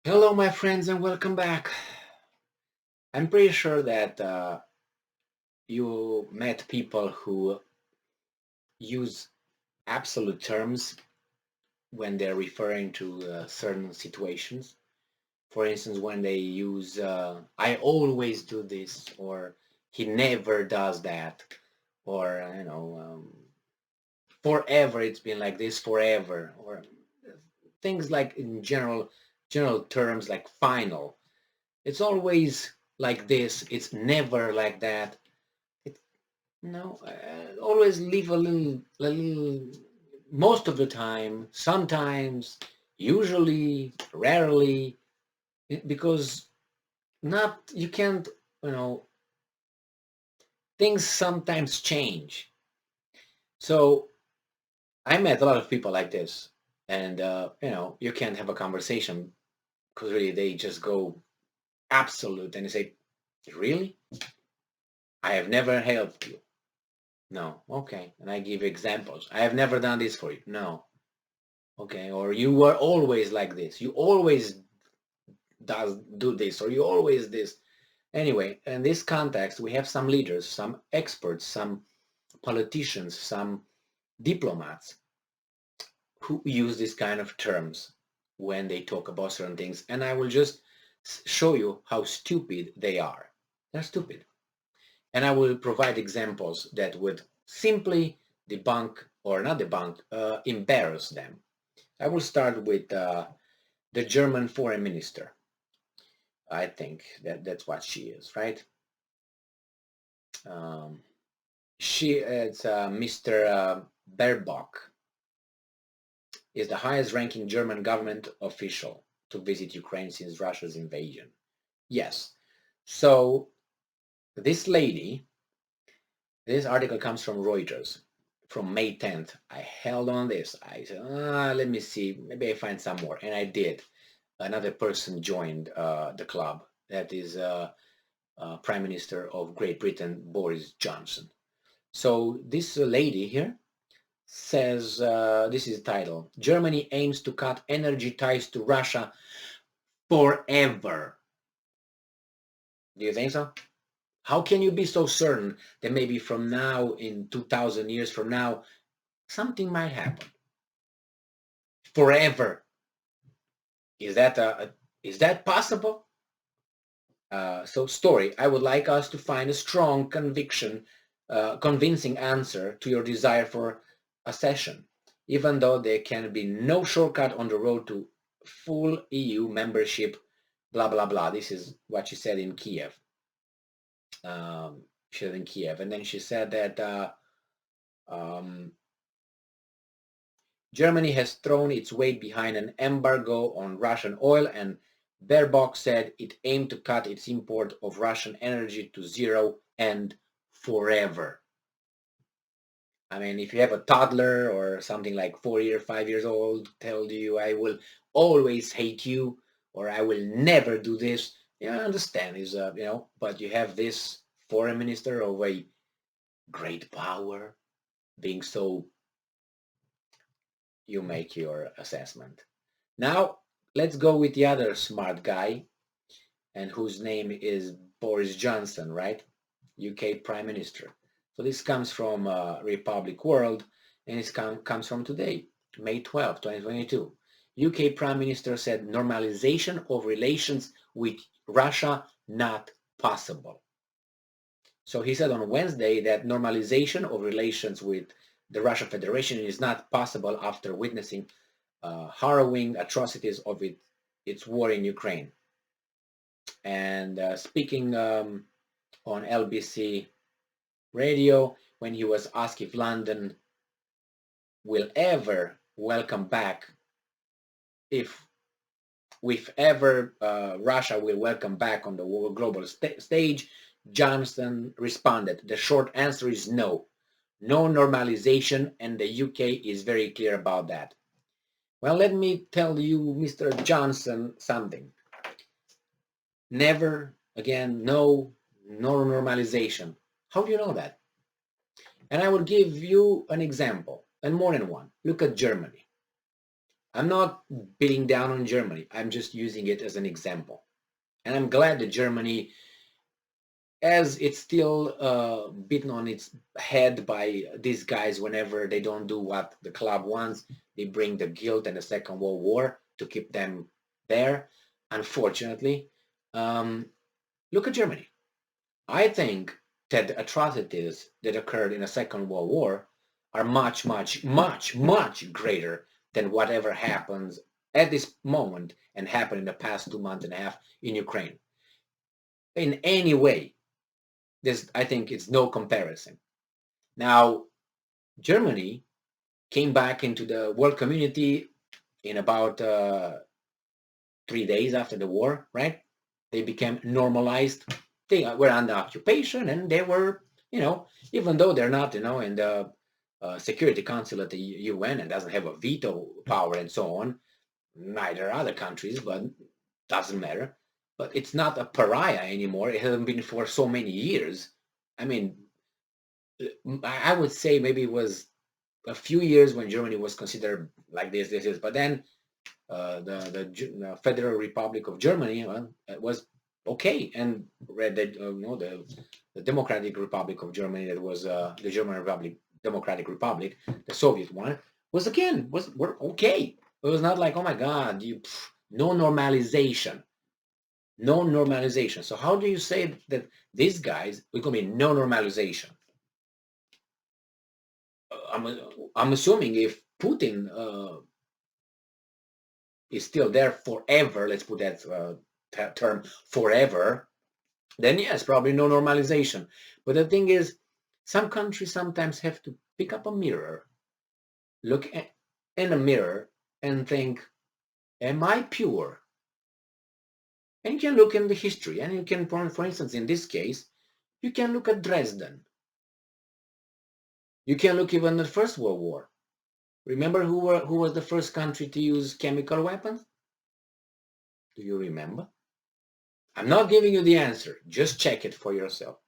Hello, my friends, and welcome back. I'm pretty sure that you met people who use absolute terms when they're referring to certain situations. For instance, when they use "I always do this" or "he never does that," or "forever it's been like this forever," or things like in general terms like "final." It's always like this. It's never like that. It, no, always leave a little. Most of the time, sometimes, usually, rarely, because not you can't. You know, things sometimes change. So I met a lot of people like this, and you can't have a conversation because really they just go absolute and they say, "Really? I have never helped you." No. Okay. And I give examples. I have never done this for you. No. Okay. Or you were always like this. You always do this, or you always this. Anyway, in this context, we have some leaders, some experts, some politicians, some diplomats who use this kind of terms when they talk about certain things. And I will just show you how stupid they are. They're stupid. And I will provide examples that would simply debunk or not debunk, embarrass them. I will start with the German foreign minister. I think that's what she is, right? Um, she is Mr. Baerbock, is the highest ranking German government official to visit Ukraine since Russia's invasion. Yes. So this lady, this article comes from Reuters from May 10th. I held on this. I said, let me see, maybe I find some more. And I did. Another person joined the club. That is Prime Minister of Great Britain, Boris Johnson. So this lady here says, this is the title, Germany aims to cut energy ties to Russia forever. Do you think so? How can you be so certain that maybe from now, in 2,000 years from now, something might happen? Forever. Is that possible? So story, I would like us to find a strong convincing answer to your desire for accession, even though there can be no shortcut on the road to full EU membership, blah, blah, blah. This is what she said in Kiev. She said in Kiev. And then she said that um, Germany has thrown its weight behind an embargo on Russian oil, and Baerbock said it aimed to cut its import of Russian energy to zero and forever. I mean, if you have a toddler or something like 4 years, 5 years old, tell you, I will always hate you, or I will never do this. Yeah, I understand. But you have this foreign minister of a great power being so, you make your assessment. Now, let's go with the other smart guy, and whose name is Boris Johnson, right? UK Prime Minister. So this comes from Republic World, and it comes from today, May 12, 2022. UK Prime Minister said normalization of relations with Russia not possible. So he said on Wednesday that normalization of relations with the Russian Federation is not possible after witnessing harrowing atrocities of its war in Ukraine. And speaking on LBC radio, when he was asked if London will ever welcome back, if ever Russia will welcome back on the world global stage, Johnson responded, the short answer is no. No normalization, and the UK is very clear about that. Well, let me tell you, Mr. Johnson, something. Never again, no normalization. How do you know that? And I will give you an example, and more than one. Look at Germany. I'm not beating down on Germany. I'm just using it as an example. And I'm glad that Germany, as it's still beaten on its head by these guys whenever they don't do what the club wants, they bring the guilt and the Second World War to keep them there. Unfortunately, um, look at Germany. I think that the atrocities that occurred in the Second World War are much, much, much, much greater than whatever happens at this moment and happened in the past 2 months and a half in Ukraine. In any way, I think it's no comparison. Now, Germany came back into the world community in about 3 days after the war, right? They became normalized. They were under occupation, and they were, even though they're not, in the Security Council at the UN and doesn't have a veto power and so on, neither other countries, but doesn't matter. But it's not a pariah anymore. It hasn't been for so many years. I mean, I would say maybe it was a few years when Germany was considered like this is, but then the Federal Republic of Germany was okay, and read that the Democratic Republic of Germany, that was the German Republic, Democratic Republic, the Soviet one, were okay. It was not like, oh my God, no normalization, no normalization. So how do you say that these guys are going to be no normalization? I'm assuming if Putin is still there forever, let's put that term forever, then yes, probably no normalization. But the thing is, some countries sometimes have to pick up a mirror, look in a mirror and think, am I pure? And you can look in the history, and you can, for instance, in this case, you can look at Dresden. You can look even at the First World War. Remember who was the first country to use chemical weapons? Do you remember? I'm not giving you the answer. Just check it for yourself.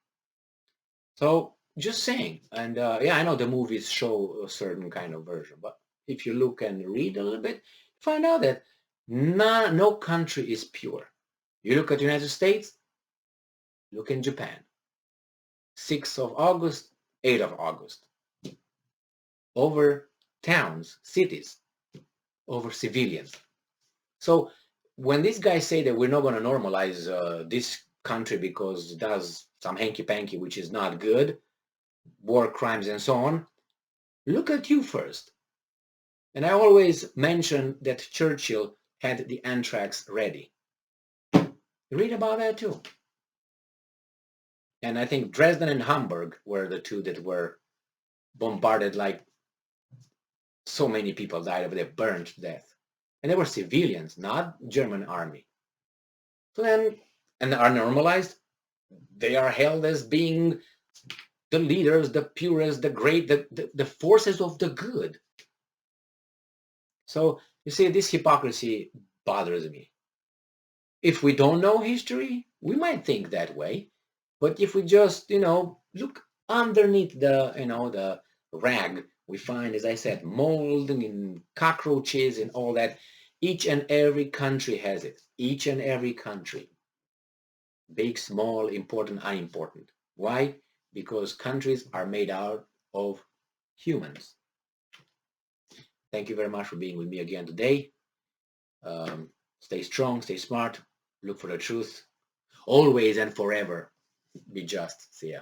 So just saying. And yeah, I know the movies show a certain kind of version, but if you look and read a little bit, find out that no country is pure. You look at the United States, look in Japan. 6th of August, 8th of August. Over towns, cities, over civilians. So when these guys say that we're not going to normalize this country because it does some hanky-panky, which is not good, war crimes and so on, look at you first. And I always mention that Churchill had the anthrax ready. Read about that too. And I think Dresden and Hamburg were the two that were bombarded, like so many people died over there, burned to death. And they were civilians, not German army. So then, and are normalized, they are held as being the leaders, the purest, the great, the forces of the good. So you see, this hypocrisy bothers me. If we don't know history, we might think that way. But if we just, look underneath the rag, we find, as I said, mold and cockroaches and all that. Each and every country has it. Each and every country. Big, small, important, unimportant. Why? Because countries are made out of humans. Thank you very much for being with me again today. Stay strong, stay smart, look for the truth. Always and forever, be just. See ya.